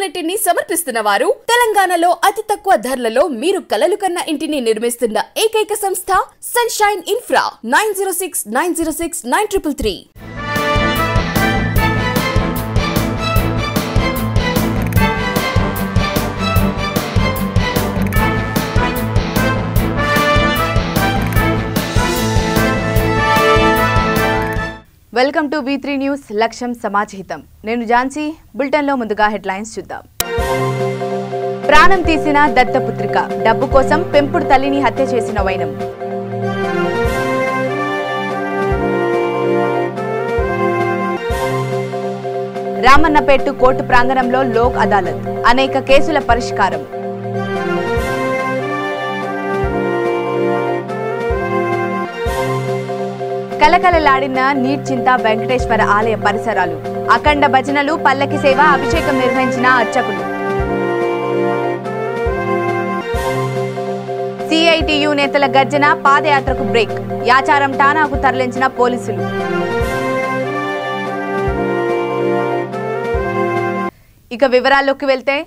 Unit ని సమర్పిస్తున్న వారు తెలంగాణలో అతి తక్కువ ధరలలో మీరు కలలు కన్న ఇంటిని నిర్మిస్తున్న ఏకైక సంస్థ sunshine infra 9069069333. Welcome to V3 news లక్ష్యం సమాజహితం. నేను ఝాన్సీ. బులెటిన్లో ముందుగా హెడ్లైన్స్ చూద్దాం. ప్రాణం తీసిన దత్తపుత్రిక, డబ్బు కోసం పెంపుడు తల్లిని హత్య చేసిన వైనం. రామన్నపేట కోర్టు ప్రాంగణంలో లోక్ అదాలత్, అనేక కేసుల పరిష్కారం. కలకలలాడిన నీడ్చింత వెంకటేశ్వర ఆలయ పరిసరాలు, అఖండ భజనలు, పల్లకి సేవ, అభిషేకం నిర్వహించిన అర్చకులు. సిఐటియు నేతల గర్జన, పాదయాత్రకు బ్రేక్, యాచారం ఠానాకు తరలించిన పోలీసులు. ఇక వివరాల్లోకి వెళ్తే,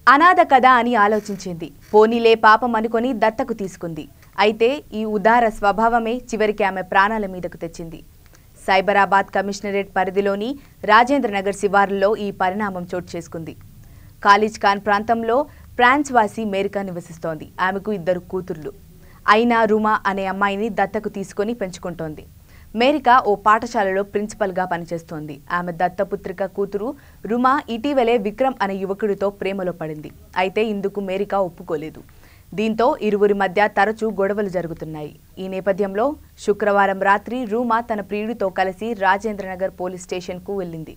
అనాథ కదా అని ఆలోచించింది. పోనీలే పాపం అనుకొని దత్తకు తీసుకుంది. అయితే ఈ ఉదార స్వభావమే చివరికి ఆమె ప్రాణాల మీదకు తెచ్చింది. సైబరాబాద్ కమిషనరేట్ పరిధిలోని రాజేంద్రనగర్ శివారులో ఈ పరిణామం చోటు చేసుకుంది. కాలేజ్ ఖాన్ ప్రాంతంలో ఫ్రాన్స్ వాసి మేరికా నివసిస్తోంది. ఆమెకు 2 కూతుర్లు. అయినా రుమా అనే అమ్మాయిని దత్తకు తీసుకొని పెంచుకుంటోంది. మేరికా ఓ పాఠశాలలో ప్రిన్సిపల్గా పనిచేస్తోంది. ఆమె దత్తపుత్రిక కూతురు రుమా ఇటీవలే విక్రమ్ అనే యువకుడితో ప్రేమలో పడింది. అయితే ఇందుకు మేరికా ఒప్పుకోలేదు. దీంతో ఇరువురి మధ్య తరచూ గొడవలు జరుగుతున్నాయి. ఈ నేపథ్యంలో శుక్రవారం రాత్రి రూమా తన ప్రియుడితో కలిసి రాజేంద్రనగర్ పోలీస్ స్టేషన్కు వెళ్లింది.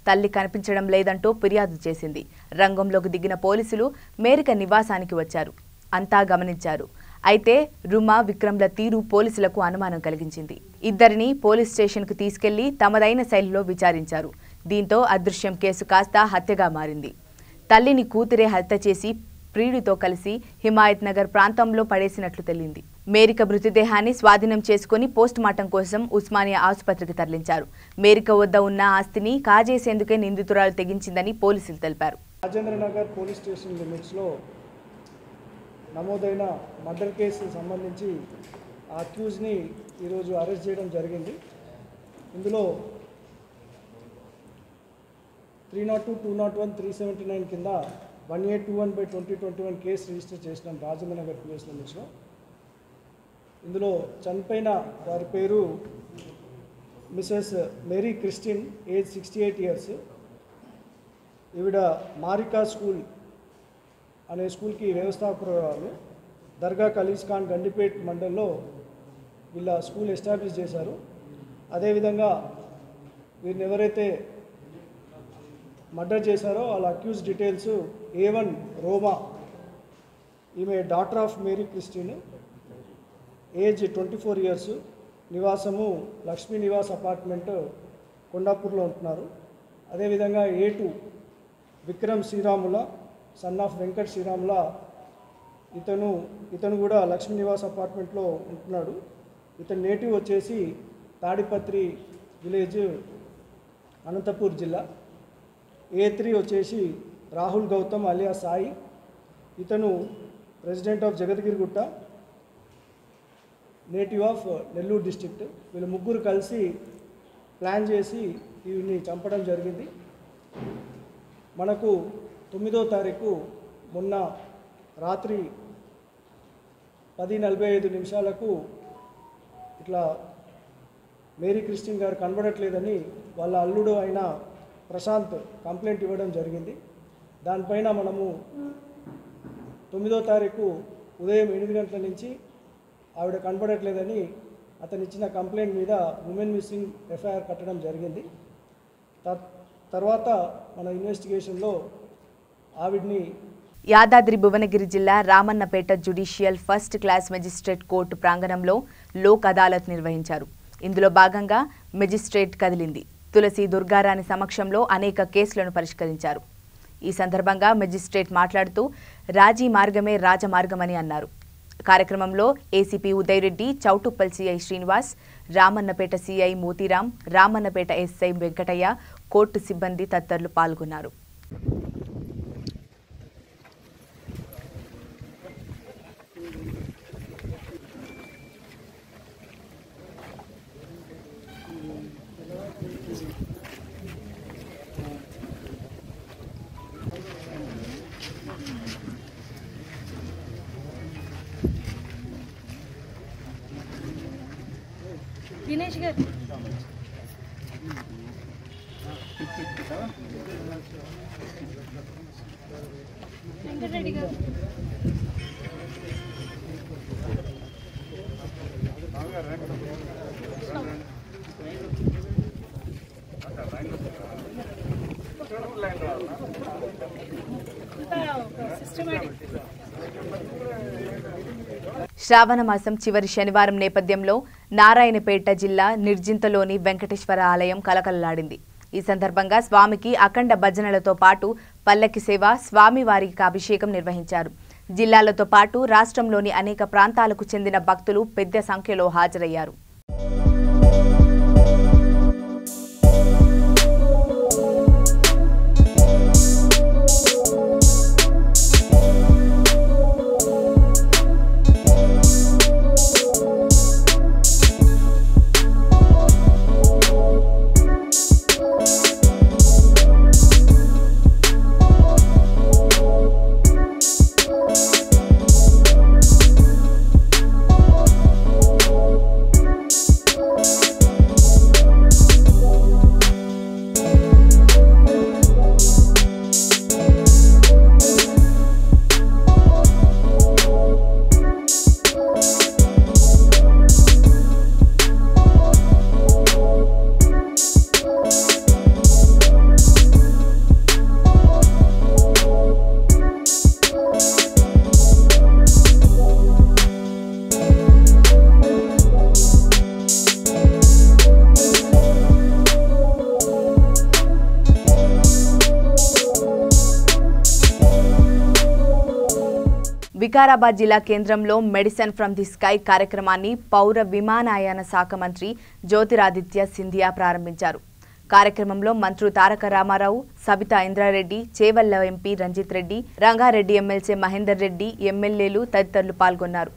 తల్లి కనిపించడం లేదంటూ ఫిర్యాదు చేసింది. రంగంలోకి దిగిన పోలీసులు మేరిక నివాసానికి వచ్చారు. అంతా గమనించారు. అయితే రుమా, విక్రమ్ల తీరు పోలీసులకు అనుమానం కలిగించింది. ఇద్దరిని పోలీస్ స్టేషన్కు తీసుకెళ్లి తమదైన శైలిలో విచారించారు. దీంతో అదృశ్యం కేసు కాస్త హత్యగా మారింది. తల్లిని కూతురే హత్య చేసి ప్రియుడితో కలిసి హిమాయత్ నగర్ ప్రాంతంలో పడేసినట్లు తెలిసింది. మేరిక మృతదేహాన్ని స్వాధీనం చేసుకుని పోస్టుమార్టం కోసం ఉస్మానియా ఆసుపత్రికి తరలించారు. మేరిక వద్ద ఉన్న ఆస్తిని కాజేసేందుకే నిందితురాలు తెగించిందని పోలీసులు తెలిపారు. రాజేంద్రనగర్ పోలీస్ స్టేషన్ లిమిట్స్లో నమోదైన మర్డర్ కేసుకు సంబంధించి ఆ అక్యూజ్ని ఈరోజు అరెస్ట్ చేయడం జరిగింది. ఇందులో 302, 201, 379 కింద 1821/2021 కేసు రిజిస్టర్ చేసినాం రాజేంద్రనగర్ పోలీస్ లిమిట్స్లో. ఇందులో చనిపోయిన వారి పేరు Mrs Mary Christine, age 68 years. ఈవిడ మారికా స్కూల్ అనే స్కూల్కి వ్యవస్థాపకురాలు. దర్గా ఖలీజ్ ఖాన్ గండిపేట్ మండలంలో వీళ్ళ స్కూల్ ఎస్టాబ్లిష్ చేశారు. అదేవిధంగా వీరిని ఎవరైతే మర్డర్ చేశారో వాళ్ళ అక్యూజ్ డీటెయిల్స్ A1 రోమా, ఈమె daughter of Mary Christine, age 24 years, నివాసము లక్ష్మీ నివాస్ అపార్ట్మెంట్ కొండాపూర్లో ఉంటున్నారు. అదేవిధంగా A2 Vikram Sriramula, son of Venkat శ్రీరాముల, ఇతను కూడా లక్ష్మీ నివాస్ అపార్ట్మెంట్లో ఉంటున్నాడు. ఇతని నేటివ్ వచ్చేసి తాడిపత్రి విలేజ్, అనంతపూర్ జిల్లా. A3 వచ్చేసి రాహుల్ గౌతమ్ అలియా సాయి, ఇతను president of Jagadgirigutta, native of Nellore district. వీళ్ళు ముగ్గురు కలిసి ప్లాన్ చేసి వీరిని చంపడం జరిగింది. మనకు 9వ తారీఖు మొన్న రాత్రి 10:45 ఇట్లా మేరీ క్రిస్టిన్ గారు కనబడట్లేదని వాళ్ళ అల్లుడు అయిన ప్రశాంత్ కంప్లైంట్ ఇవ్వడం జరిగింది. దానిపైన మనము 9వ తారీఖు ఉదయం 8 గంటల నుంచి ఆవిడ కనబడట్లేదని అతను ఇచ్చిన కంప్లైంట్ మీద ఉమెన్ మిస్సింగ్ ఎఫ్ఐఆర్ కట్టడం జరిగింది. తర్వాత మన ఇన్వెస్టిగేషన్లో ఆవిడ్ని యాదాద్రి భువనగిరి జిల్లా Ramannapeta judicial first class magistrate court ప్రాంగణంలో లోక్ అదాలత్ నిర్వహించారు. ఇందులో భాగంగా మెజిస్ట్రేట్ కదిలింది. తులసి దుర్గారాణి సమక్షంలో అనేక కేసులను పరిష్కరించారు. ఈ సందర్భంగా మెజిస్ట్రేట్ మాట్లాడుతూ రాజీ మార్గమే రాజమార్గమని అన్నారు. కార్యక్రమంలో ACP Udaya Reddy, Choutuppal CI Srinivas, Ramannapet CI Motiram, Ramannapet SI Venkataiah, court సిబ్బంది తదితరులు పాల్గొన్నారు. దినేష్ గారు వెంకటరెడ్డి గారు శ్రావణ మాసం చివరి శనివారం నేపథ్యంలో నారాయణపేట జిల్లా నిర్జింతలోని వెంకటేశ్వర ఆలయం కలకలలాడింది. ఈ సందర్భంగా స్వామికి అఖండ భజనలతో పాటు పల్లకి సేవ, స్వామివారికి అభిషేకం నిర్వహించారు. జిల్లాలతో పాటు రాష్ట్రంలోని అనేక ప్రాంతాలకు చెందిన భక్తులు పెద్ద సంఖ్యలో హాజరయ్యారు. వికారాబాద్ జిల్లా కేంద్రంలో మెడిసిన్ ఫ్రమ్ ది స్కై కార్యక్రమాన్ని పౌర విమానయాన శాఖ మంత్రి జ్యోతిరాదిత్య సింధియా ప్రారంభించారు. కార్యక్రమంలో మంత్రులు తారక రామారావు, సబితా ఇంద్రారెడ్డి, చేవెళ్ల ఎంపీ రంజిత్ రెడ్డి, రంగారెడ్డి ఎమ్మెల్సీ మహేందర్ రెడ్డి, ఎమ్మెల్యేలు తదితరులు పాల్గొన్నారు.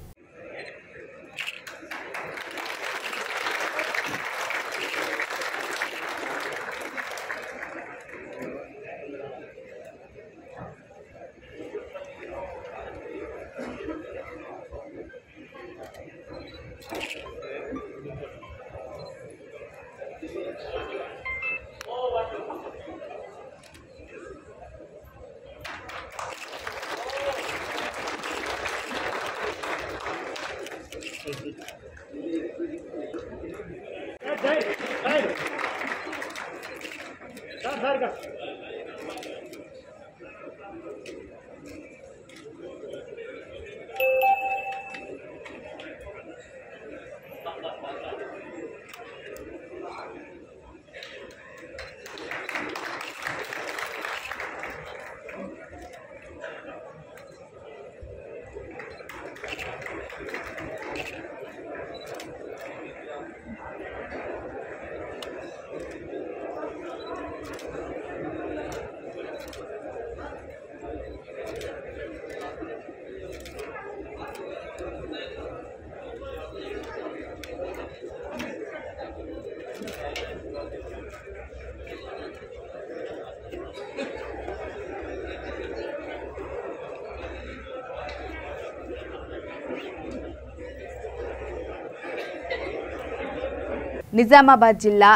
నిజామాబాద్ జిల్లా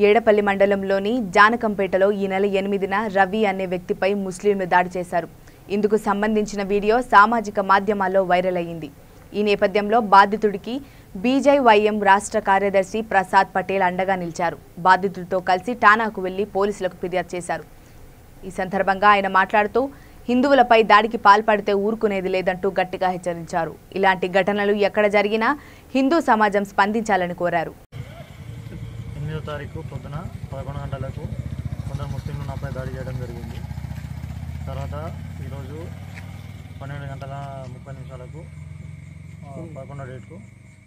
ఏడపల్లి మండలంలోని జానకంపేటలో ఈ నెల 8న రవి అనే వ్యక్తిపై ముస్లింలు దాడి చేశారు. ఇందుకు సంబంధించిన వీడియో సామాజిక మాధ్యమాల్లో వైరల్ అయ్యింది. ఈ నేపథ్యంలో బాధితుడికి బీజేవైఎం రాష్ట్ర కార్యదర్శి ప్రసాద్ పటేల్ అండగా నిలిచారు. బాధితుడితో కలిసి ఠానాకు వెళ్లి పోలీసులకు ఫిర్యాదు చేశారు. ఈ సందర్భంగా ఆయన మాట్లాడుతూ హిందువులపై దాడికి పాల్పడితే ఊరుకునేది లేదంటూ గట్టిగా హెచ్చరించారు. ఇలాంటి ఘటనలు ఎక్కడ జరిగినా హిందూ సమాజం స్పందించాలని కోరారు. 8వ తారీఖు పొద్దున 11 గంటలకు కొందరు ముస్లింలు నాపై దాడి చేయడం జరిగింది. తర్వాత ఈరోజు 12:30 11 డేట్కు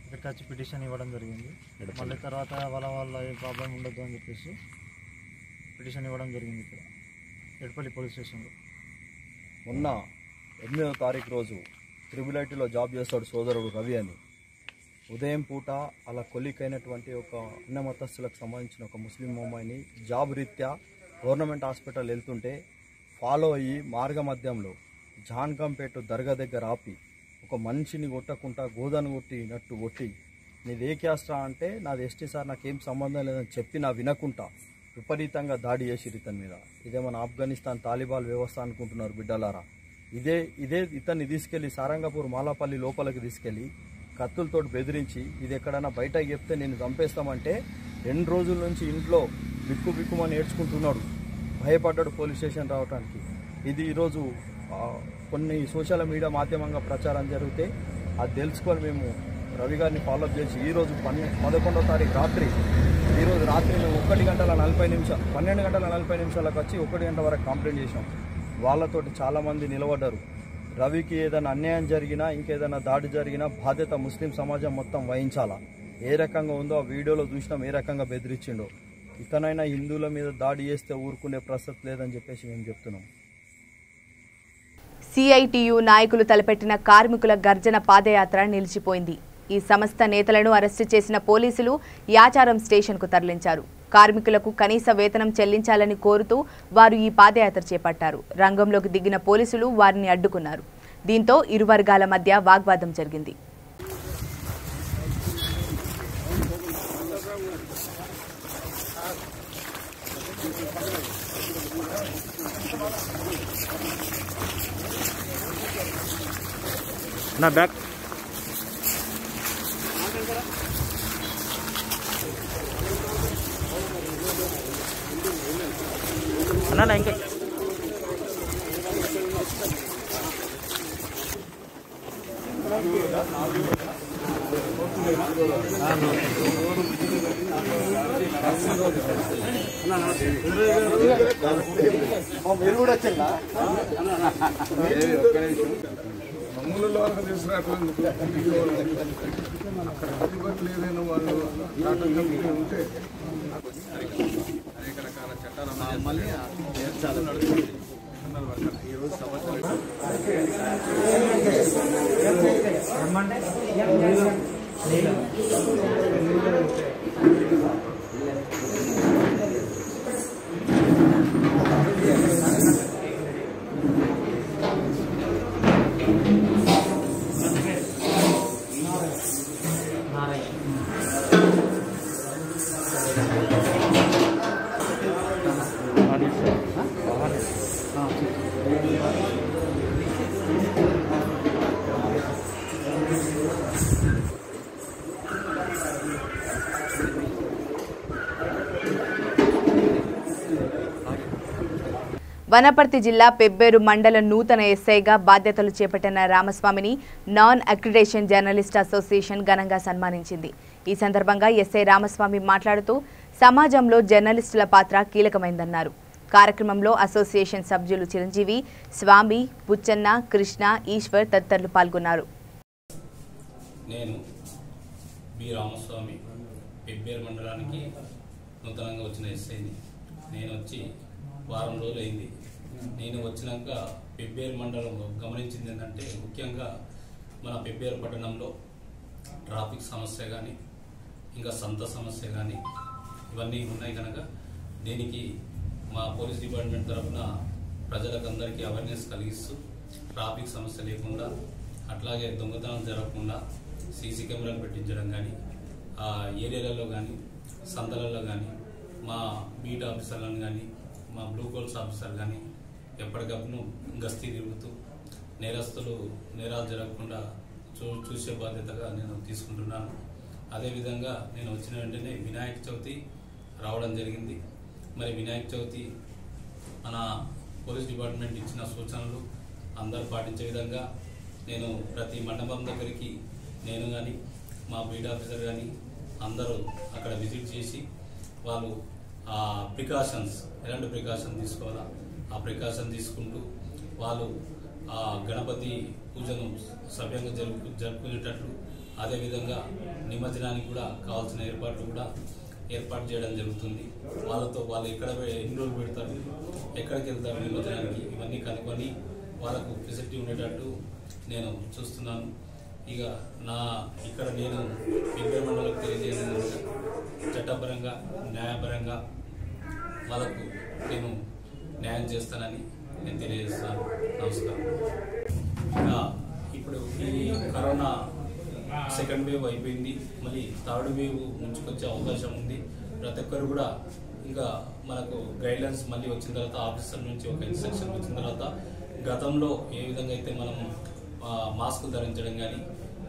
ఇక్కడికి వచ్చి పిటిషన్ ఇవ్వడం జరిగింది. మళ్ళీ తర్వాత వాళ్ళ ఏ ప్రాబ్లం ఉండదు అని చెప్పేసి పిటిషన్ ఇవ్వడం జరిగింది ఇక్కడ ఎడపల్లి పోలీస్ స్టేషన్లో. మొన్న 8వ తారీఖు రోజు త్రిబుల్ జాబ్ చేస్తాడు సోదరుడు రవి అని. ఉదయం పూట అలా కొలికైనటువంటి ఒక అన్న మతస్థులకు సంబంధించిన ఒక ముస్లిం అమ్మాయిని జాబ్ రీత్యా గవర్నమెంట్ హాస్పిటల్ వెళ్తుంటే ఫాలో అయ్యి మార్గ మధ్యంలో జాన్కంపేట దర్గా దగ్గర ఆపి ఒక మనిషిని కొట్టకుండా గోదాను కొట్టినట్టు కొట్టి నీది ఏ క్యాస్ట్ రా అంటే నాది ఎస్టీ సార్, నాకేం సంబంధం లేదని చెప్పి నా వినకుంటా విపరీతంగా దాడి చేసిరు ఇతని మీద. ఇదేమన్నా ఆఫ్ఘనిస్తాన్ తాలిబాన్ వ్యవస్థ అనుకుంటున్నారు బిడ్డలారా. ఇదే ఇతన్ని తీసుకెళ్లి సారంగపూర్ మాలాపల్లి లోపలికి తీసుకెళ్లి కత్తులతో బెదిరించి ఇది ఎక్కడైనా బయటకు చెప్తే నేను చంపేస్తామంటే 2 రోజుల నుంచి ఇంట్లో బిక్కుమని ఏడ్చుకుంటున్నాడు. భయపడ్డాడు పోలీస్ స్టేషన్ రావడానికి. ఇది ఈరోజు కొన్ని సోషల్ మీడియా మాధ్యమంగా ప్రచారం జరిగితే అది తెలుసుకొని మేము రవి గారిని ఫాలోఅప్ చేసి ఈరోజు 11వ తారీఖు రాత్రి మేము 12 గంటల 40 నిమిషాలకు వచ్చి 1 గంట వరకు కంప్లైంట్ చేసాం. వాళ్ళతోటి చాలామంది నిలబడ్డారు. రవికి ఏదైనా అన్యాయం జరిగినా ఇంకేదైనా దాడి జరిగినా బాధ్యత ముస్లిం సమాజం మొత్తం వహించాలా. ఏ రకంగా ఉందో ఆ వీడియోలో చూసినాం, ఏ రకంగా బెదిరించిండో. ఇతనైనా హిందువుల మీద దాడి చేస్తే ఊరుకునే ప్రసక్తి లేదని చెప్పేసి మేము చెప్తున్నాం. సిఐటియు నాయకులు తలపెట్టిన కార్మికుల గర్జన పాదయాత్ర నిలిచిపోయింది. ఈ సంస్థ నేతలను అరెస్టు చేసిన పోలీసులు యాచారం స్టేషన్కు తరలించారు. కార్మికులకు కనీస వేతనం చెల్లించాలని కోరుతూ వారు ఈ పాదయాత్ర చేపట్టారు. రంగంలోకి దిగిన పోలీసులు వారిని అడ్డుకున్నారు. దీంతో ఇరు వర్గాల మధ్య వాగ్వాదం జరిగింది. నా బ్యాక్ అన్నా ఇంకా మీరు కూడా వచ్చిందా? మమ్మల్ని వరకు తీసుకురావట్లేదు. అక్కడ అందుబాటులో ఏదైనా వాళ్ళు టాటా కంపెనీ ఉంటే అనేక రకాల చట్టాలు మళ్ళీ నడుస్తుంది. ఈరోజు సంవత్సరం వనపర్తి జిల్లా పెబ్బేరు మండల నూతన ఎస్ఐగా బాధ్యతలు చేపట్టిన రామస్వామిని నాన్ అక్రిడేషన్ జర్నలిస్ట్ అసోసియేషన్ ఘనంగా సన్మానించింది. ఈ సందర్భంగా ఎస్ఐ రామస్వామి మాట్లాడుతూ సమాజంలో జర్నలిస్టుల పాత్ర కీలకమైందన్నారు. కార్యక్రమంలో అసోసియేషన్ సభ్యులు చిరంజీవి, స్వామి, బుచ్చన్న, కృష్ణ, ఈశ్వర్ తదితరులు పాల్గొన్నారు. నేను బి రామస్వామి, పెబ్బేరు మండలానికి నూతనంగా వచ్చిన ఎస్ఐని. నేను వచ్చి వారం రోజులు అయింది. నేను వచ్చినాక పెబ్బేరు మండలం గమనించింది ఏంటంటే, ముఖ్యంగా మన పెబ్బేరు పట్టణంలో ట్రాఫిక్ సమస్య కానీ ఇంకా సంత సమస్య కానీ ఇవన్నీ ఉన్నాయి కనుక దీనికి మా పోలీస్ డిపార్ట్మెంట్ తరఫున ప్రజలకు అందరికీ అవేర్నెస్ కలిగిస్తూ ట్రాఫిక్ సమస్య లేకుండా, అట్లాగే దొంగతనం జరగకుండా సీసీ కెమెరాలు పెట్టించడం కానీ, ఆ ఏరియాలలో కానీ సంతలలో కానీ మా బీట్ ఆఫీసర్లను కానీ మా బ్లూ కోల్స్ ఆఫీసర్ కానీ ఎప్పటికప్పుడు గస్తీ తిరుగుతూ నేరాలు జరగకుండా చూసే బాధ్యతగా నేను తీసుకుంటున్నాను. అదేవిధంగా నేను వచ్చిన వెంటనే వినాయక చవితి రావడం జరిగింది. మరి వినాయక చవితి మన పోలీస్ డిపార్ట్మెంట్ ఇచ్చిన సూచనలు అందరూ పాటించే విధంగా నేను ప్రతి మండపం దగ్గరికి నేను కానీ మా బీట్ ఆఫీసర్ కానీ అందరూ అక్కడ విజిట్ చేసి వాళ్ళు ఆ ప్రికాషన్స్ ఎలాంటి ప్రికాషన్ తీసుకోవాలా ఆ ప్రికాషన్ తీసుకుంటూ వాళ్ళు ఆ గణపతి పూజను సవ్యంగా జరుపుకునేటట్లు, అదేవిధంగా నిమజ్జనానికి కూడా కావాల్సిన ఏర్పాట్లు కూడా ఏర్పాటు చేయడం జరుగుతుంది. వాళ్ళు ఎక్కడ ఎన్ని రోజులు పెడతారు, ఎక్కడికి వెళ్తారు నిమజ్జనానికి, ఇవన్నీ కనుక్కొని వాళ్ళకు ఫెసిలిటీ ఉండేటట్టు నేను చూస్తున్నాను. ఇక ఇక్కడ నేను పెబ్బేరు మండలకు తెలియజేయడం చట్టపరంగా న్యాయపరంగా వాళ్ళకు నేను న్యాయం చేస్తానని నేను తెలియజేస్తాను. నమస్కారం. ఇప్పుడు ఈ కరోనా సెకండ్ వేవ్ అయిపోయింది, మళ్ళీ థర్డ్ వేవ్ ముంచుకొచ్చే అవకాశం ఉంది. ప్రతి ఒక్కరు కూడా ఇంకా మనకు గైడ్లైన్స్ మళ్ళీ వచ్చిన తర్వాత ఆఫీసర్ నుంచి ఒక ఇన్స్ట్రక్షన్ వచ్చిన తర్వాత గతంలో ఏ విధంగా అయితే మనం మాస్క్ ధరించడం కానీ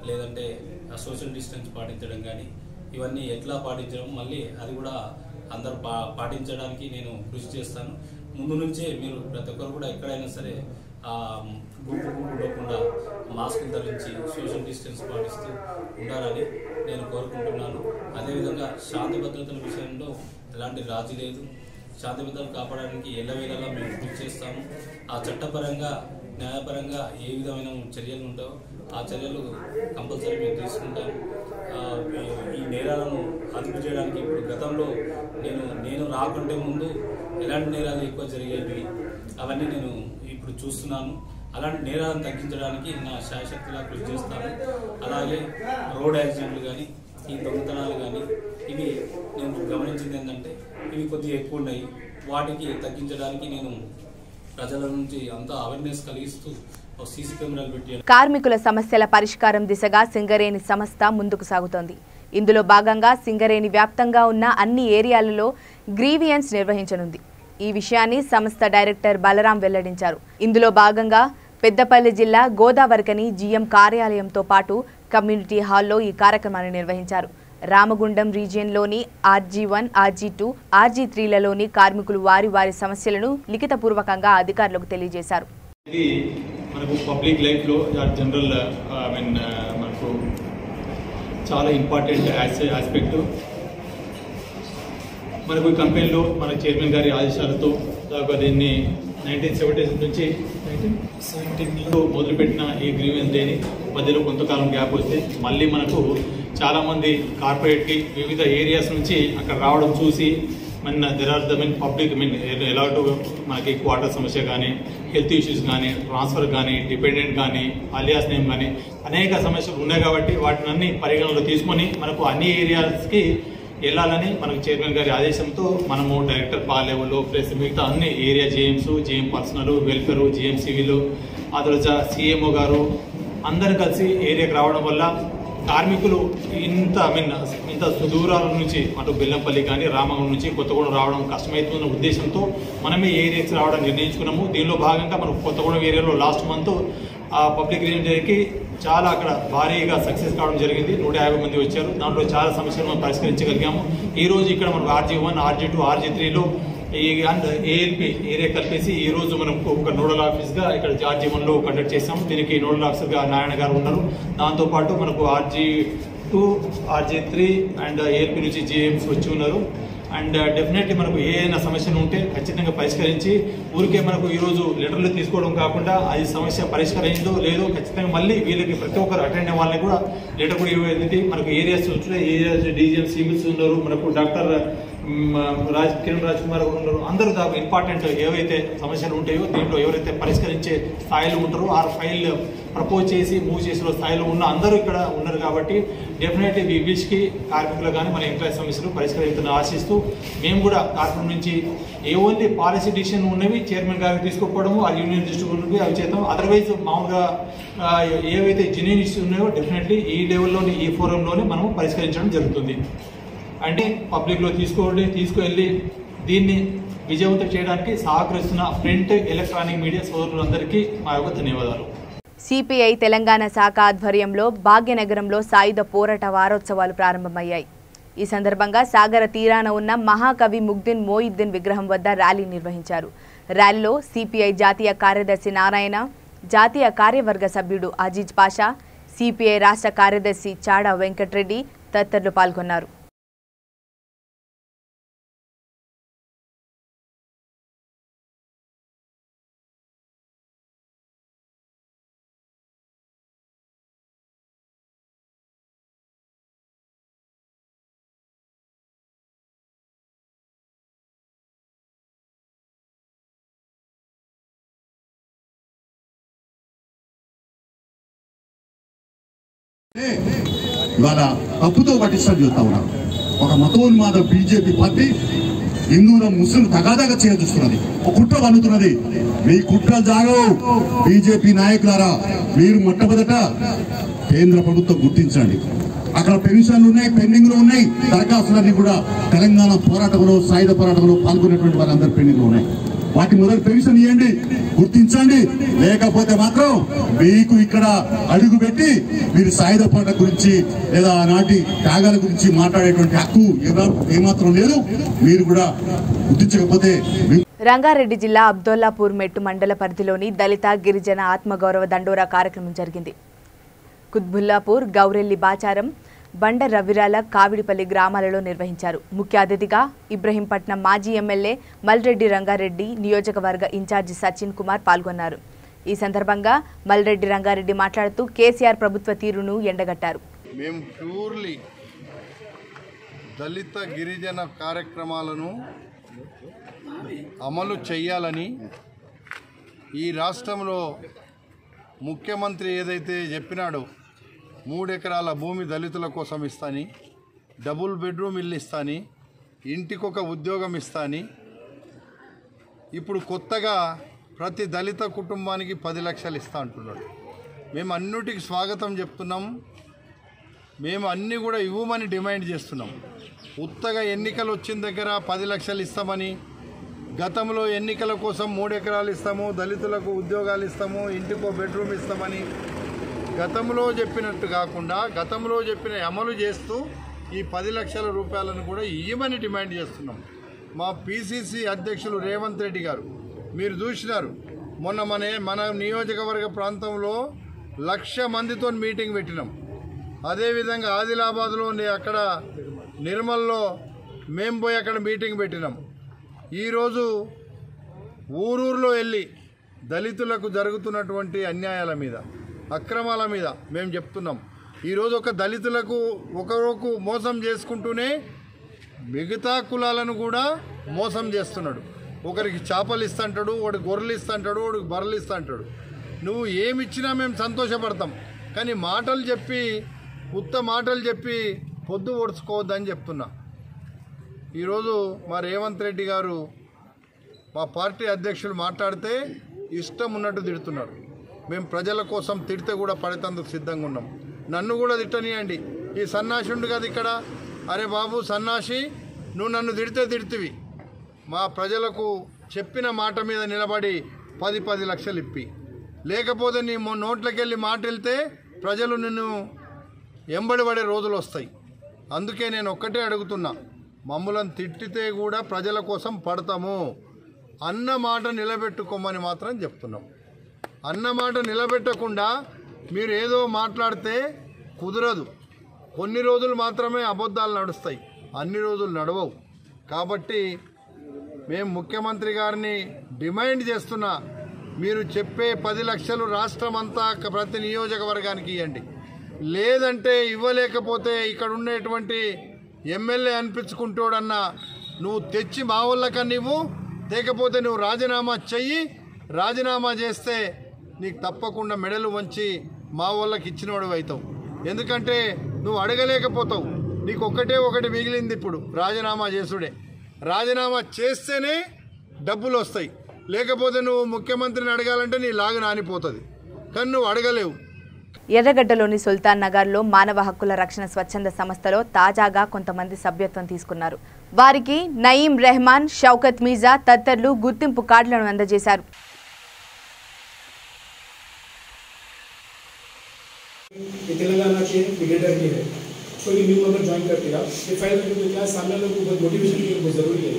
లేదంటే సోషల్ డిస్టెన్స్ పాటించడం కానీ ఇవన్నీ ఎట్లా పాటించడం మళ్ళీ అది కూడా అందరూ పాటించడానికి నేను కృషి చేస్తాను. ముందు నుంచే మీరు ప్రతి ఒక్కరు కూడా ఎక్కడైనా సరే గుంపు ఉండకుండా మాస్క్ ధరించి సోషల్ డిస్టెన్స్ పాటిస్తూ ఉండాలని నేను కోరుకుంటున్నాను. అదేవిధంగా శాంతి భద్రతల విషయంలో ఎలాంటి రాజీ లేదు. శాంతి భద్రతలు కాపాడడానికి ఎల్లవేళలా మేము కృషి చేస్తాము. ఆ చట్టపరంగా న్యాయపరంగా ఏ విధమైన చర్యలు ఉంటాయో ఆ చర్యలు కంపల్సరీ మేము తీసుకుంటాము. ఈ నేరాలను అదుపు చేయడానికి ఇప్పుడు గతంలో నేను రాకుంటే ముందు ఎలాంటి నేరాలు ఎక్కువ జరిగేవి అవన్నీ నేను ఇప్పుడు చూస్తున్నాను. అలాంటి నేరాలను తగ్గించడానికి నా శాయశక్తిలా కృషి చేస్తాను. అలాగే రోడ్ యాక్సిడెంట్లు కానీ ఈ దొంగతనాలు కానీ ఇవి నేను గమనించింది ఏంటంటే ఇవి కొద్దిగా ఎక్కువ ఉన్నాయి. వాటికి తగ్గించడానికి నేను ప్రజల నుంచి అంతా అవేర్నెస్ కలిగిస్తూ సీసీ కెమెరాలు పెట్టి కార్మికుల సమస్యల పరిష్కారం దిశగా సింగరేణి సంస్థ ముందుకు సాగుతోంది. ఇందులో భాగంగా సింగరేణి వ్యాప్తంగా ఉన్న అన్ని ఏరియాలలో గ్రీవియన్స్ నిర్వహించనుంది. ఈ విషయాన్ని సంస్థ డైరెక్టర్ బలరాం వెల్లడించారు. ఇందులో భాగంగా పెద్దపల్లి జిల్లా గోదావరికని జీఎం కార్యాలయంతో పాటు కమ్యూనిటీ హాల్లో ఈ కార్యక్రమాన్ని నిర్వహించారు. రామగుండం రీజియన్లోని RG1, RG2, RG3లలోని కార్మికులు వారి సమస్యలను లిఖితపూర్వకంగా అధికారులకు తెలియజేశారు. మనకు పబ్లిక్ లైఫ్లో జనరల్ మనకు చాలా ఇంపార్టెంట్ ఆస్పెక్ట్. మనకు ఈ కంపెనీలో మన చైర్మన్ గారి ఆదేశాలతో దీన్ని 1970 నుంచి 1917లో మొదలుపెట్టిన ఈ గ్రీవెన్స్ డేని మధ్యలో కొంతకాలం గ్యాప్ వస్తే మళ్ళీ మనకు చాలామంది కార్పొరేట్కి వివిధ ఏరియాస్ నుంచి అక్కడ రావడం చూసి దెర్ ఆర్ ద పబ్లిక్ ఎలాంటి మనకి క్వార్టర్ సమస్య కానీ హెల్త్ ఇష్యూస్ కానీ ట్రాన్స్ఫర్ కానీ డిపెండెంట్ కానీ అలియాస్ నేమ్ కానీ అనేక సమస్యలు ఉన్నాయి. కాబట్టి వాటిని అన్ని పరిగణనలో తీసుకొని మనకు అన్ని ఏరియాస్కి వెళ్ళాలని మనకు చైర్మన్ గారి ఆదేశంతో మనము డైరెక్టర్ లెవెల్లో ప్లస్ మిగతా అన్ని area GMs, GM personnel welfare, GM civil, ఆ తర్వాత CMO గారు అందరు కలిసి ఏరియాకి రావడం వల్ల కార్మికులు ఇంత సుదూరాల నుంచి అటు బెల్లంపల్లి కానీ రామగుండం నుంచి కొత్తగూడెం రావడం కష్టమవుతున్న ఉద్దేశంతో మనమే ఏరియాకి రావడం నిర్ణయించుకున్నాము. దీనిలో భాగంగా మనకు కొత్తగూడెం ఏరియాలో లాస్ట్ మంత్ పబ్లిక్ రిలీజ్ డేకి చాలా అక్కడ భారీగా సక్సెస్ కావడం జరిగింది. 150 మంది వచ్చారు. దాంట్లో చాలా సమస్యలు మనం పరిష్కరించగలిగాము. ఈ రోజు ఇక్కడ మనకు RG1, RG2, RG3లో and ALP area కలిపేసి ఈ రోజు మనం ఒక నోడల్ ఆఫీస్గా ఇక్కడ RG1లో కండక్ట్ చేసాము. దీనికి నోడల్ ఆఫీసర్గా నారాయణ గారు ఉన్నారు. దాంతోపాటు మనకు RG2, RG3 అండ్ ALP నుంచి GMs వచ్చి ఉన్నారు. అండ్ డెఫినెట్లీ మనకు ఏదైనా సమస్యలు ఉంటే ఖచ్చితంగా పరిష్కరించి ఊరికే మనకు ఈరోజు లెటర్లు తీసుకోవడం కాకుండా అది సమస్య పరిష్కరించదో లేదో ఖచ్చితంగా మళ్ళీ వీళ్ళకి ప్రతి ఒక్కరు అటెండ్ అయ్యే వాళ్ళని కూడా లెటర్ కూడా ఇవ్వలేదు. మనకు ఏరియాస్ ఏరియాస్ DGM సివిల్స్ ఉన్నారు, మనకు డాక్టర్ కిరణ్ రాజ్ కుమార్ ఉన్నారు. అందరూ దాకా ఇంపార్టెంట్ ఏవైతే సమస్యలు ఉంటాయో దీంట్లో ఎవరైతే పరిష్కరించే స్థాయిలో ఉంటారో ఆ ఫైల్ ప్రపోజ్ చేసి మూవ్ చేసిన స్థాయిలో ఉన్న అందరూ ఇక్కడ ఉన్నారు. కాబట్టి డెఫినెట్లీ ఈ విష్కి కార్మికులు కానీ మన ఎంప్లాయీ సమస్యలు పరిష్కరించాలని ఆశిస్తూ మేము కూడా కార్పొరేట్ నుంచి ఏవన్నీ పాలసీ డిసిషన్ ఉన్నవి చైర్మన్ గారికి తీసుకోకపోవడము ఆ యూనియన్ దృష్టికి అవి చేద్దాం. అదర్వైజ్ మామూలుగా ఏవైతే జెన్యూన్ ఇష్యూస్ ఉన్నాయో డెఫినెట్లీ ఈ లెవెల్లోనే ఈ ఫోరంలోనే మనము పరిష్కరించడం జరుగుతుంది. అంటే పబ్లిక్లో తీసుకువెళ్ళి దీన్ని విజయవంతం చేయడానికి సహకరిస్తున్న ప్రింట్, ఎలక్ట్రానిక్ మీడియా సోదరులందరికీ మా యొక్క ధన్యవాదాలు. CPI తెలంగాణ శాఖ ఆధ్వర్యంలో భాగ్యనగరంలో సాయుధ పోరాట వారోత్సవాలు ప్రారంభమయ్యాయి. ఈ సందర్భంగా సాగర తీరాన ఉన్న మహాకవి ముగ్దిన్ మోయిద్దీన్ విగ్రహం వద్ద ర్యాలీ నిర్వహించారు. ర్యాలీలో CPI జాతీయ కార్యదర్శి నారాయణ, జాతీయ కార్యవర్గ సభ్యుడు అజీజ్ పాషా, CPI రాష్ట్ర కార్యదర్శి చాడా వెంకటరెడ్డి తదితరులు పాల్గొన్నారు. ఇవాళ తప్పుతో పట్టించడం చూస్తా ఉన్నారు. ఒక మతోన్మాద బీజేపీ పార్టీ హిందువుల ముస్లిం తగాదాగా చూస్తున్నది, ఒక కుట్ర పన్నుతున్నది. మీ కుట్రలు జాగవు. బీజేపీ నాయకులారా, మీరు మొట్టమొదట కేంద్ర ప్రభుత్వం గుర్తించండి. అక్కడ పెన్షన్లు ఉన్నాయి, పెండింగ్లు ఉన్నాయి, దరఖాస్తులన్నీ కూడా తెలంగాణ పోరాటంలో సాయుధ పోరాటంలో పాల్గొన్నటువంటి వారందరూ పెండింగ్లు ఉన్నాయి. వాటి మొదటి పెన్షన్ ఇవ్వండి, గుర్తించండి. లేకపోతే మాత్రం మీకు ఇక్కడ అడుగు పెట్టి మీరు సాయుధ పోరాటం గురించి లేదా ఆనాటి త్యాగాల గురించి మాట్లాడేటువంటి హక్కు ఏమాత్రం లేదు. మీరు కూడా గుర్తించకపోతే రంగారెడ్డి జిల్లా అబ్దుల్లాపూర్ మెట్టు మండల పరిధిలోని దళిత గిరిజన ఆత్మగౌరవ దండోరా కార్యక్రమం జరిగింది. కుత్బుల్లాపూర్, గౌరెల్లి బాచారం, బండ రవిరాల, కావిడిపల్లి గ్రామాలలో నిర్వహించారు. ముఖ్య అతిథిగా ఇబ్రహీంపట్నం మాజీ ఎమ్మెల్యే మల్రెడ్డి రంగారెడ్డి నియోజకవర్గ ఇన్ఛార్జి సచిన్ కుమార్ పాల్గొన్నారు. ఈ సందర్భంగా మల్రెడ్డి రంగారెడ్డి మాట్లాడుతూ కేసీఆర్ ప్రభుత్వ తీరును ఎండగట్టారు. మేము ప్యూర్లీ దళిత గిరిజన కార్యక్రమాలను అమలు చేయాలని ఈ రాష్ట్రంలో ముఖ్యమంత్రి ఏదైతే చెప్పినాడో 3 ఎకరాల భూమి దళితుల కోసం ఇస్తాని, డబుల్ బెడ్రూమ్ ఇల్లు ఇస్తాని, ఇంటికొక ఉద్యోగం ఇస్తాని, ఇప్పుడు కొత్తగా ప్రతి దళిత కుటుంబానికి 10 లక్షలు ఇస్తా అంటున్నాడు. మేము అన్నిటికి స్వాగతం చెప్తున్నాం. మేము అన్నీ కూడా ఇవ్వమని డిమాండ్ చేస్తున్నాం. ఉత్తగా ఎన్నికలు వచ్చిన దగ్గర 10 లక్షలు ఇస్తామని, గతంలో ఎన్నికల కోసం 3 ఎకరాలు ఇస్తాము, దళితులకు ఉద్యోగాలు ఇస్తాము, ఇంటికో బెడ్రూమ్ ఇస్తామని గతంలో చెప్పినట్టు కాకుండా గతంలో చెప్పిన అమలు చేస్తూ ఈ 10 లక్షల రూపాయలను కూడా ఇవ్వమని డిమాండ్ చేస్తున్నాం. మా పిసిసి అధ్యక్షులు రేవంత్ రెడ్డి గారు మీరు చూసినారు, మొన్న మన నియోజకవర్గ ప్రాంతంలో 1,00,000 మందితో మీటింగ్ పెట్టినాం. అదేవిధంగా ఆదిలాబాద్లో అక్కడ నిర్మల్లో మేము పోయి అక్కడ మీటింగ్ పెట్టినాం. ఈరోజు ఊరూరులో వెళ్ళి దళితులకు జరుగుతున్నటువంటి అన్యాయాల మీద, అక్రమాల మీద మేము చెప్తున్నాం. ఈరోజు ఒక దళితులకు ఒకరికి మోసం చేసుకుంటూనే మిగతా కులాలను కూడా మోసం చేస్తున్నాడు. ఒకరికి చేపలు ఇస్తుంటాడు, వాడికి గొర్రెలు ఇస్తుంటాడు, వాడికి బర్రెలు ఇస్తుంటాడు. నువ్వు ఏమిచ్చినా మేము సంతోషపడతాం, కానీ మాటలు చెప్పి ఉత్త మాటలు చెప్పి పొద్దు ఓడ్చుకోవద్దని చెప్తున్నా. ఈరోజు మా రేవంత్ రెడ్డి గారు మా పార్టీ అధ్యక్షులు మాట్లాడితే ఇష్టం ఉన్నట్టు తిడుతున్నారు. మేము ప్రజల కోసం తిడితే కూడా పడేందుకు సిద్ధంగా ఉన్నాం. నన్ను కూడా తిట్టనియండి. ఈ సన్నాసి ఉండు కదా ఇక్కడ, అరే బాబు సన్నాసి, నువ్వు నన్ను తిడితివి. మా ప్రజలకు చెప్పిన మాట మీద నిలబడి 10 లక్షలు ఇప్పి, లేకపోతే నీ నోట్లకి వెళ్ళి మాట వెళ్తే ప్రజలు నిన్ను ఎంబడి పడే రోజులు వస్తాయి. అందుకే నేను ఒక్కటే అడుగుతున్నా, మమ్మల్ని తిట్టితే కూడా ప్రజల కోసం పడతాము, అన్న మాట నిలబెట్టుకోమని మాత్రం చెప్తున్నాం. అన్న మాట నిలబెట్టకుండా మీరు ఏదో మాట్లాడితే కుదరదు. కొన్ని రోజులు మాత్రమే అబద్ధాలు నడుస్తాయి, అన్ని రోజులు నడవవు. కాబట్టి మేము ముఖ్యమంత్రి గారిని డిమాండ్ చేస్తున్నా, మీరు చెప్పే 10 లక్షలు రాష్ట్రమంతా ప్రతి నియోజకవర్గానికి ఇవ్వండి. లేదంటే ఇవ్వలేకపోతే ఇక్కడ ఉండేటువంటి ఎమ్మెల్యే అనిపించుకుంటాడన్నా నువ్వు తెచ్చి మా వాళ్ళకన్నా ఇవ్వు, లేకపోతే నువ్వు రాజీనామా చెయ్యి. రాజీనామా చేస్తే నీకు తప్పకుండా మెడలు వంచి మా వాళ్ళకి ఇచ్చినవాడు అవుతావు. ఎందుకంటే నువ్వు అడగలేకపోతావు. నీకు ఒకటి మిగిలింది ఇప్పుడు, రాజీనామా చేసుడే. రాజీనామా చేస్తేనే డబ్బులు వస్తాయి, లేకపోతే నువ్వు ముఖ్యమంత్రిని అడగాలంటే నీ లాగు నానిపోతుంది, కానీ నువ్వు అడగలేవు. ఎర్రగడ్డలోని సుల్తాన్ నగర్లో మానవ హక్కుల రక్షణ స్వచ్ఛంద సంస్థలో తాజాగా కొంతమంది సభ్యత్వం తీసుకున్నారు. వారికి నయీం రెహమాన్, షౌకత్ మీజా తదితరులు గుర్తింపు కార్డులను అందజేశారు. तेलंगाना के क्रिकेटर की है, कोई न्यू अगर ज्वाइन करते हैं ये फाइल में क्या सामने लोगों को बहुत मोटिवेशन की बहुत ज़रूरी है.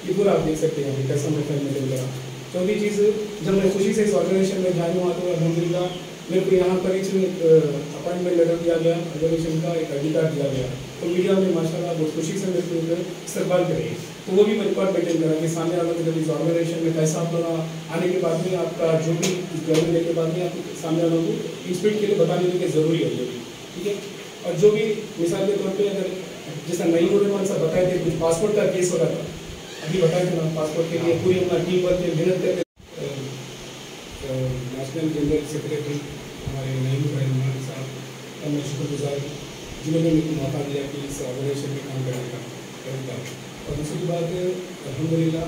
ये पूरा आप देख सकते हैं कैसा मैं फाइल में चल रहा. चौथी चीज़, जब मैं खुशी से इस ऑर्गेनाइजेशन में ज्वाइन हुआ तो अल्हम्दुलिल्लाह मेरे को यहाँ पर एक अपॉइंटमेंट लेटर दिया गया, ऑर्गेनाइजेशन का एक आई डी कार्ड दिया गया. तो मीडिया में माशाल्लाह बहुत खुशी से मेरे को इस्तेमाल करें. तो वो भी मैं रिकॉर्ड मेंटेन करा कि सामने वालों के इस ऑर्गेनाइजेशन में कैसा आप लोग आने के बाद में आपका जो भी ज्वाइन लेने के बाद में आप सामने वालों को इंस्पेक्ट के लिए बताने की ज़रूरी है. ठीक है. और जो भी मिसाल के तौर पर अगर जैसा नई रहमान साहब बताए थे, कुछ पासपोर्ट का केस हो रहा था, अभी बताए थे ना, पासपोर्ट के लिए पूरी अपना टीम वर्क मेहनत करके नेशनल जनरल सेक्रेटरी हमारे नईम रहमान साहब का मैं शुक्रगुजार हूँ, जिन्होंने मेरे को मौका दिया कि इस ऑर्गेनाइजेशन में काम करने का. और दूसरी बात, अल्हम्दुलिल्लाह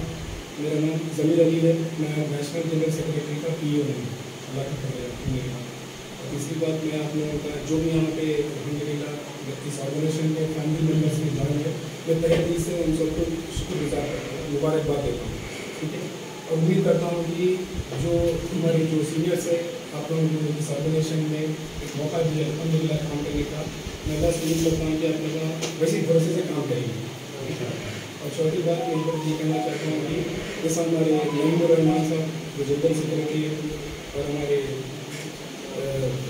मेरा नाम ज़मीर अली है, मैं नेशनल जनरल सेक्रेटरी का PO हूँ. अल्लाह का शुक्र है. और तीसरी बात, मैं आप लोगों का जो भी यहाँ पे अल्हम्दुलिल्लाह इस ऑर्गेनाइजेशन के फैमिली मेम्बर्स ने ज्वाइन किया, मैं तहे दिल से उन सबको शुक्रगुजार करता हूँ, मुबारकबाद देता हूँ। ठीक है, और उम्मीद करता हूँ कि जो हमारे जो सीनियर्स है आप लोगों को इस ऑर्गेनाइजेशन में एक मौका दिया अल्हम्दुलिल्लाह काम करने का, मैं बस उम्मीद करता हूँ कि आप लोग वैसे भरोसे से काम करेंगे। और चौथी बात मैं ये कहना चाहता हूँ कि जैसा हमारे नईमुर रहमान साहब जो जनरल सेक्रेटरी और हमारे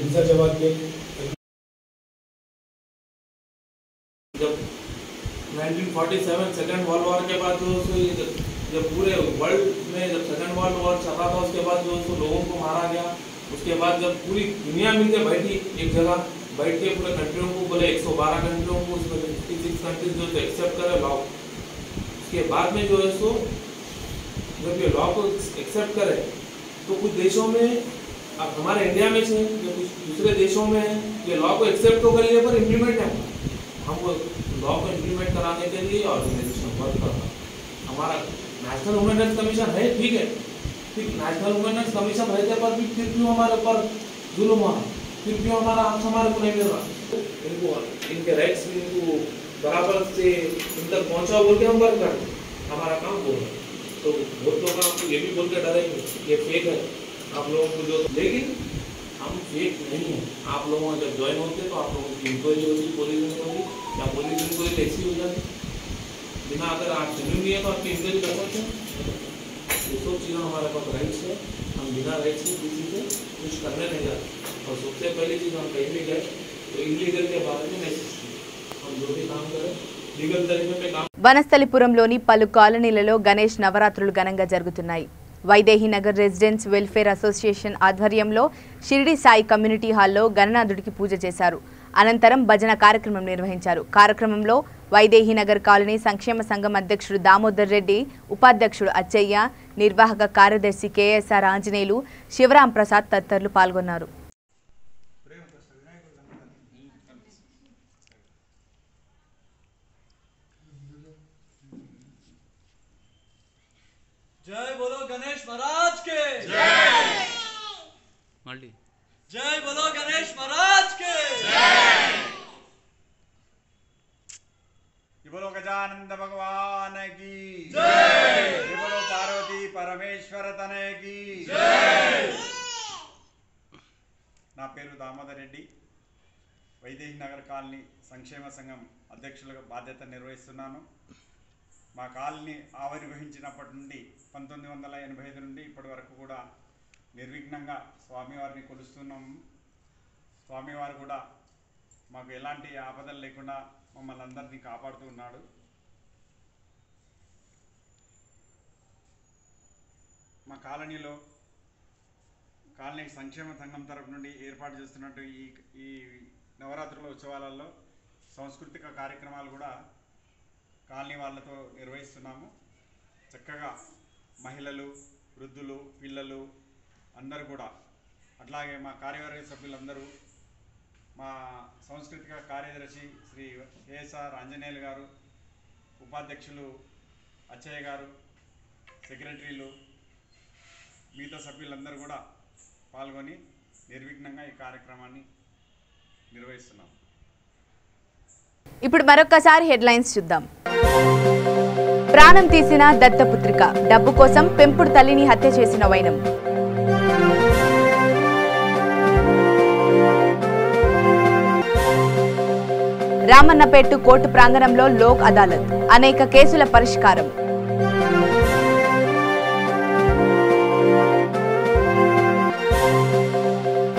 इंसा जवाद के जब 1947 सेकेंड वर्ल्ड वॉर के बाद जो जब पूरे वर्ल्ड में जब सेकेंड वर्ल्ड वॉर चल रहा था उसके बाद जो लोगों को मारा गया, उसके बाद जब पूरी दुनिया मिलकर बैठी एक जगह बैठ के पूरे कंट्रियों को बोले 112 कंट्रियों को उसमें 56 कंट्रीज जो एक्सेप्ट करे लॉ, उसके बाद में जो है सो जब ये लॉ को एक्सेप्ट करे तो कुछ देशों में अब हमारे इंडिया में से जो कुछ दूसरे देशों में ये लॉ को एक्सेप्ट तो करिए पर इम्प्लीमेंट है हमको लॉ को इम्प्लीमेंट कराने के लिए ऑर्गेनाइजेशन वर्क करना। हमारा नेशनल ह्यूमन राइट्स कमीशन है, ठीक है, फिर नेशनल ह्यूमन राइट्स कमीशन रहते पर भी फिर क्यों हमारे ऊपर जुल्म हुआ, फिर क्यों हमारा हक हमारे को नहीं मिल रहा, इनको इनके राइट्स इनको बराबर से इन तक पहुँचा बोल के हम वर्क करते हमारा काम बोल रहे। तो बहुत लोग आपको ये भी बोल के डरेंगे ये फेक है आप लोगों को जो, लेकिन हम फेक नहीं है। आप लोगों जब ज्वाइन होते तो आप लोगों की इंक्वायरी होती, पुलिस इंक्वायरी या पुलिस इंक्वायरी ऐसी हो जाती, बिना अगर आप जेन्युइन नहीं है तो आपकी इंक्वायरी कर सकते हैं। ये सब चीज़ें हमारे पास राइट्स है, हम बिना राइट्स के किसी से कुछ करने नहीं जाते। और सबसे पहली चीज़ हम कहीं भी गए तो इलीगल के बारे में नहीं सोचते, हम जो भी काम करें लीगल तरीके पे काम। వనస్థలిపురంలోని పలు కాలనీలలో గణేష్ నవరాత్రులు ఘనంగా జరుగుతున్నాయి. Vaidehi Nagar residence welfare association ఆధ్వర్యంలో షిరిడి సాయి కమ్యూనిటీ హాల్లో గణనాథుడికి పూజ చేశారు. అనంతరం భజన కార్యక్రమం నిర్వహించారు. కార్యక్రమంలో వైదేహి నగర్ కాలనీ సంక్షేమ సంఘం అధ్యక్షుడు దామోదర్ రెడ్డి, ఉపాధ్యక్షుడు అచ్చయ్య, నిర్వాహక కార్యదర్శి కేఎస్ఆర్ ఆంజనేయులు, శివరాం ప్రసాద్ తదితరులు పాల్గొన్నారు. जय बोलो गणेश महाराज के जय। मल्टी जय बोलो गणेश महाराज के जय। बोलो गजानंद भगवान की जय। बोलो पार्वती परमेश्वर तनय की जय। నా పేరు దామోదర్ రెడ్డి, వైదేహి నగర్ కాలనీ సంక్షేమ సంఘం అధ్యక్షులుగా బాధ్యత నిర్వహిస్తున్నాను. మా కాలనీ ఆవిర్భవించినప్పటి నుండి 1985 నుండి ఇప్పటి వరకు కూడా నిర్విఘ్నంగా స్వామివారిని కొలుస్తున్నాము. స్వామివారు కూడా మాకు ఎలాంటి ఆపదలు లేకుండా మమ్మల్ని అందరినీ కాపాడుతూ ఉన్నాడు. మా కాలనీలో కాలనీ సంక్షేమ సంఘం తరపు నుండి ఏర్పాటు చేస్తున్నట్టు ఈ నవరాత్రుల ఉత్సవాలలో సాంస్కృతిక కార్యక్రమాలు కూడా కాలనీ వాళ్ళతో నిర్వహిస్తున్నాము. చక్కగా మహిళలు, వృద్ధులు, పిల్లలు అందరూ కూడా, అట్లాగే మా కార్యవర్గ సభ్యులందరూ, మా సాంస్కృతిక కార్యదర్శి శ్రీ కేఎస్ఆర్ ఆంజనేయులు గారు, ఉపాధ్యక్షులు అచ్చయ్య గారు, సెక్రటరీలు, మిగతా సభ్యులందరూ కూడా పాల్గొని నిర్విఘ్నంగా ఈ కార్యక్రమాన్ని నిర్వహిస్తున్నాం. ఇప్పుడు మరొకసారి హెడ్లైన్స్ చూద్దాం. ప్రాణం తీసిన దత్తపుత్రిక, డబ్బు కోసం పెంపుడు తల్లిని హత్య చేసిన వైనం. రామన్నపేట కోర్టు ప్రాంగణంలో లోక్ అదాలత్, అనేక కేసుల పరిష్కారం.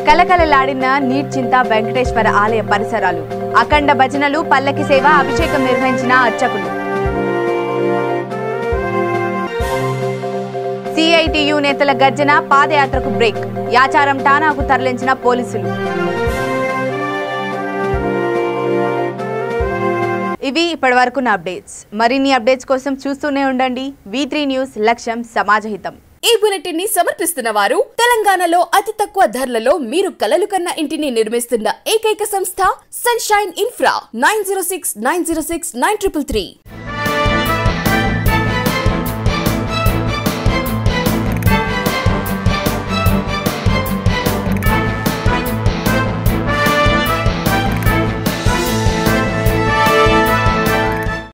కలకలలాడిన నీడ్చింత వెంకటేశ్వర ఆలయ పరిసరాలు, అఖండ భజనలు, పల్లకి సేవ, అభిషేకం నిర్వహించిన అర్చకులు. సిఐటియు నేతల గర్జన, పాదయాత్రకు బ్రేక్, యాచారం ఠానాకు తరలించిన పోలీసులు. ఇవి ఇప్పటివరకు నా అప్డేట్స్. మరిన్ని అప్డేట్స్ కోసం చూస్తూనే ఉండండి V3 న్యూస్, లక్ష్యం సమాజహితం. ఈ బులెటిన్ ని సమర్పిస్తున్న వారు తెలంగాణలో అతి తక్కువ ధరలలో మీరు కలలు కన్న ఇంటిని నిర్మిస్తున్న ఏకైక సంస్థ సన్షైన్ ఇన్ఫ్రా 9069069333.